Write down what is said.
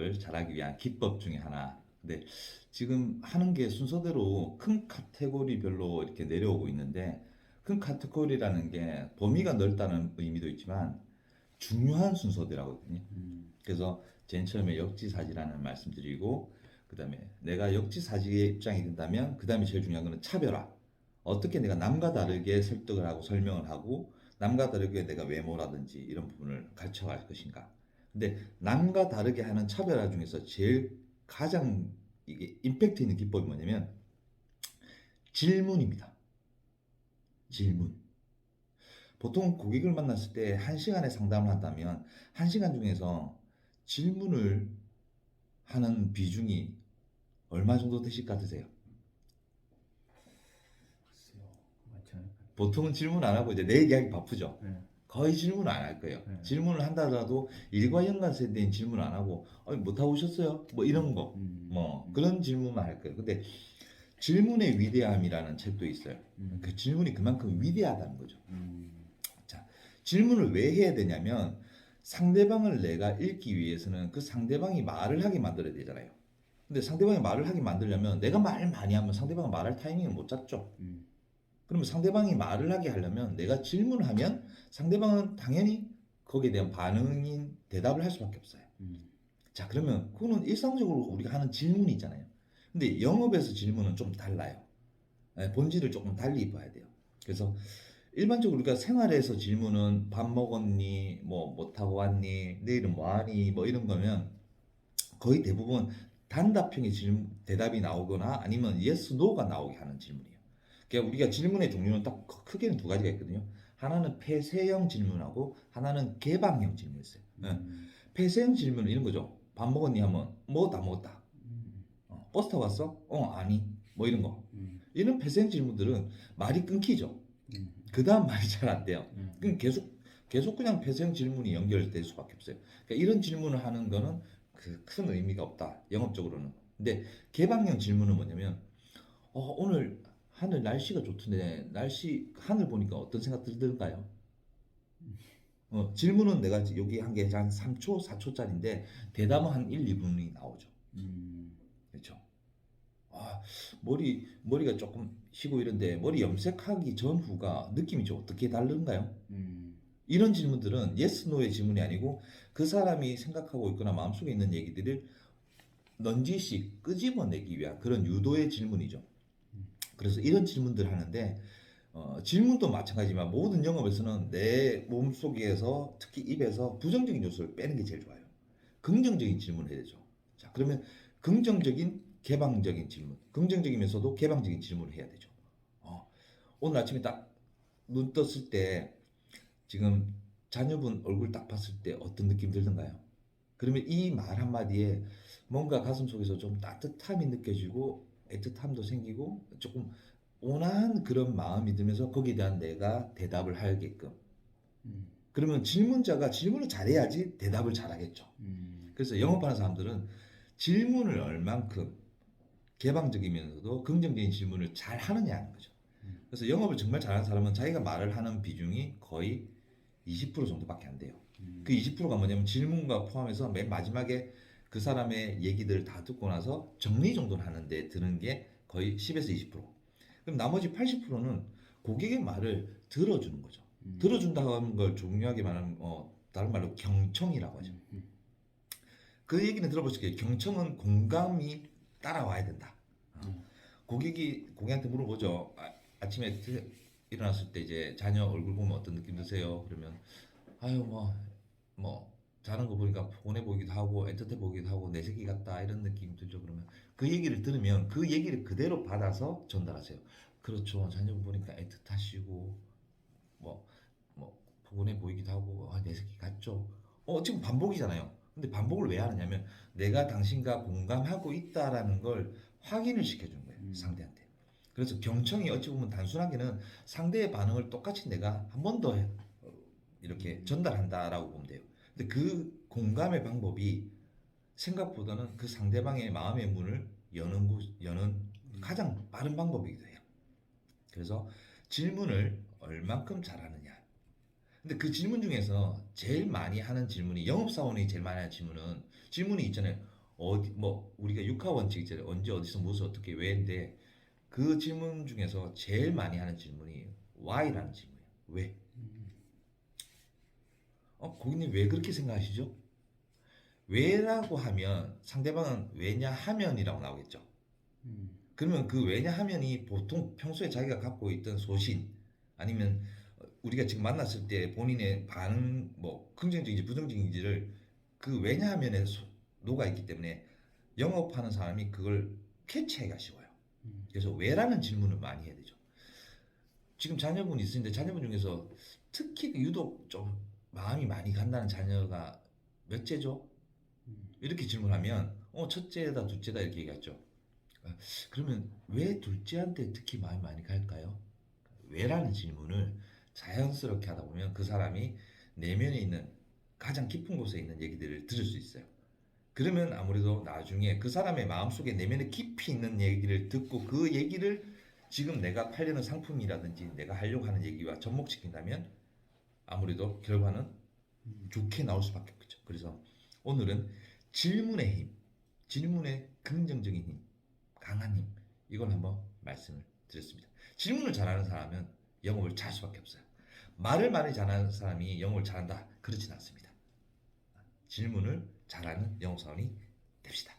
영업을 잘하기 위한 기법 중에 하나. 근데 지금 하는 게 순서대로 큰 카테고리별로 이렇게 내려오고 있는데, 큰 카테고리라는 게 범위가 넓다는 의미도 있지만 중요한 순서대로거든요. 그래서 제일 처음에 역지사지라는 말씀드리고, 그다음에 내가 역지사지의 입장이 된다면 그다음에 제일 중요한 거는 차별화. 어떻게 내가 남과 다르게 설득을 하고 설명을 하고 남과 다르게 내가 외모라든지 이런 부분을 가르쳐 갈 것인가. 근데 남과 다르게 하는 차별화 중에서 제일 가장 이게 임팩트 있는 기법이 뭐냐면 질문입니다. 질문. 보통 고객을 만났을 때 1시간에 상담을 한다면 1시간 중에서 질문을 하는 비중이 얼마 정도 되실 것 같으세요? 글쎄요, 많지 않을까요? 보통은 질문 안 하고 이제 내 얘기하기 바쁘죠. 네. 거의 질문을 안 할 거예요. 네. 질문을 한다 하더라도 일과 연관된 질문을 안 하고 못 하고 오셨어요? 뭐 이런 거. 뭐 그런 질문만 할 거예요. 근데 질문의 위대함이라는 책도 있어요. 그 질문이 그만큼 위대하다는 거죠. 자, 질문을 왜 해야 되냐면 상대방을 내가 읽기 위해서는 그 상대방이 말을 하게 만들어야 되잖아요. 근데 상대방이 말을 하게 만들려면 내가 말 많이 하면 상대방은 말할 타이밍을 못 잡죠. 그러면 상대방이 말을 하게 하려면 내가 질문을 하면 상대방은 당연히 거기에 대한 반응인 대답을 할 수밖에 없어요. 자, 그러면 그거는 일상적으로 우리가 하는 질문이 있잖아요. 근데 영업에서 질문은 좀 달라요. 본질을 조금 달리 봐야 돼요. 그래서 일반적으로 우리가 생활에서 질문은 밥 먹었니, 뭐 못하고 왔니, 내일은 뭐하니, 뭐 이런 거면 거의 대부분 단답형의 질문, 대답이 나오거나 아니면 yes, no가 나오게 하는 질문이에요. 그러니까 우리가 질문의 종류는 딱 크게는 두 가지가 있거든요. 하나는 폐쇄형 질문하고 하나는 개방형 질문이 있어요. 폐쇄형 질문은 이런 거죠. 밥 먹었니 하면 뭐 다 먹었다. 버스 타고 왔어? 아니. 뭐 이런 거. 이런 폐쇄형 질문들은 말이 끊기죠. 그 다음 말이 잘 안 돼요. 그럼 계속 그냥 폐쇄형 질문이 연결될 수밖에 없어요. 그러니까 이런 질문을 하는 거는 그 큰 의미가 없다. 영업적으로는. 근데 개방형 질문은 뭐냐면 오늘 하늘 날씨가 좋던데 날씨 하늘 보니까 어떤 생각 들던가요? 질문은 내가 여기 한 게 한 3초, 4초짜리인데 대답은 한 1, 2분이 나오죠. 그렇죠. 아, 머리가 조금 희고 이런데 머리 염색하기 전후가 느낌이 좀 어떻게 다른가요? 이런 질문들은 yes, no의 질문이 아니고 그 사람이 생각하고 있거나 마음속에 있는 얘기들을 넌지시 끄집어내기 위한 그런 유도의 질문이죠. 그래서 이런 질문들을 하는데 질문도 마찬가지지만 모든 영업에서는 내 몸속에서 특히 입에서 부정적인 요소를 빼는 게 제일 좋아요. 긍정적인 질문을 해야 되죠. 자, 그러면 긍정적인 개방적인 질문, 긍정적이면서도 개방적인 질문을 해야 되죠. 오늘 아침에 딱 눈 떴을 때 지금 자녀분 얼굴 딱 봤을 때 어떤 느낌 들던가요? 그러면 이 말 한마디에 뭔가 가슴 속에서 좀 따뜻함이 느껴지고 애틋함도 생기고 조금 온화한 그런 마음이 들면서 거기에 대한 내가 대답을 하게끔. 그러면 질문자가 질문을 잘해야지 대답을 잘하겠죠. 그래서 영업하는 사람들은 질문을 얼만큼 개방적이면서도 긍정적인 질문을 잘 하느냐 하는 거죠. 그래서 영업을 정말 잘하는 사람은 자기가 말을 하는 비중이 거의 20% 정도밖에 안 돼요. 그 20%가 뭐냐면 질문과 포함해서 맨 마지막에 그 사람의 얘기들을 다 듣고 나서 정리 정도는 하는데 드는 게 거의 10에서 20%. 그럼 나머지 80%는 고객의 말을 들어주는 거죠. 들어준다고 하는 걸 중요하게 말하면 다른 말로 경청이라고 하죠. 그 얘기는 들어보실게요. 경청은 공감이 따라와야 된다. 고객한테 물어보죠. 아침에 일어났을 때 이제 자녀 얼굴 보면 어떤 느낌 드세요? 그러면 아유 뭐 자는 거 보니까 피곤해 보이기도 하고 애틋해 보이기도 하고 내 새끼 같다 이런 느낌 들죠. 그러면 그 얘기를 들으면 그 얘기를 그대로 받아서 전달하세요. 그렇죠. 자녀분 보니까 애틋하시고 뭐 피곤해 보이기도 하고 내 새끼 같죠. 지금 반복이잖아요. 근데 반복을 왜 하느냐면 내가 당신과 공감하고 있다라는 걸 확인을 시켜주는 거예요. 상대한테. 그래서 경청이 어찌 보면 단순하게는 상대의 반응을 똑같이 내가 한 번 더 이렇게 전달한다라고 보면 돼요. 근데 그 공감의 방법이 생각보다는 그 상대방의 마음의 문을 여는 가장 빠른 방법이기도 해요. 그래서 질문을 얼만큼 잘하느냐. 근데 그 질문 중에서 제일 많이 하는 질문이 영업사원이 제일 많이 하는 질문이 있잖아요. 어디 뭐 우리가 육하 원칙 있잖아요. 언제 어디서 무엇을 어떻게 왜인데 그 질문 중에서 제일 많이 하는 질문이 why라는 질문이에요. 왜? 고객님 왜 그렇게 생각하시죠? 왜라고 하면 상대방은 왜냐 하면이라고 나오겠죠. 그러면 그 왜냐 하면이 보통 평소에 자기가 갖고 있던 소신 아니면 우리가 지금 만났을 때 본인의 반응 뭐 긍정적인지 부정적인지를 그 왜냐 하면에 녹아 있기 때문에 영업하는 사람이 그걸 캐치하기가 쉬워요. 그래서 왜라는 질문을 많이 해야 되죠. 지금 자녀분이 있으신데 자녀분 중에서 특히 유독 좀 마음이 많이 간다는 자녀가 몇째죠? 이렇게 질문하면 첫째다 둘째다 이렇게 얘기하죠. 그러면 왜 둘째한테 특히 마음이 많이 갈까요? 왜라는 질문을 자연스럽게 하다 보면 그 사람이 내면에 있는 가장 깊은 곳에 있는 얘기들을 들을 수 있어요. 그러면 아무래도 나중에 그 사람의 마음속에 내면에 깊이 있는 얘기를 듣고 그 얘기를 지금 내가 팔려는 상품이라든지 내가 하려고 하는 얘기와 접목시킨다면 아무래도 결과는 좋게 나올 수밖에 없겠죠. 그래서 오늘은 질문의 힘, 질문의 긍정적인 힘, 강한 힘 이걸 한번 말씀을 드렸습니다. 질문을 잘하는 사람은 영업을 잘할 수밖에 없어요. 말을 많이 잘하는 사람이 영업을 잘한다 그렇진 않습니다. 질문을 잘하는 영업사원이 됩시다.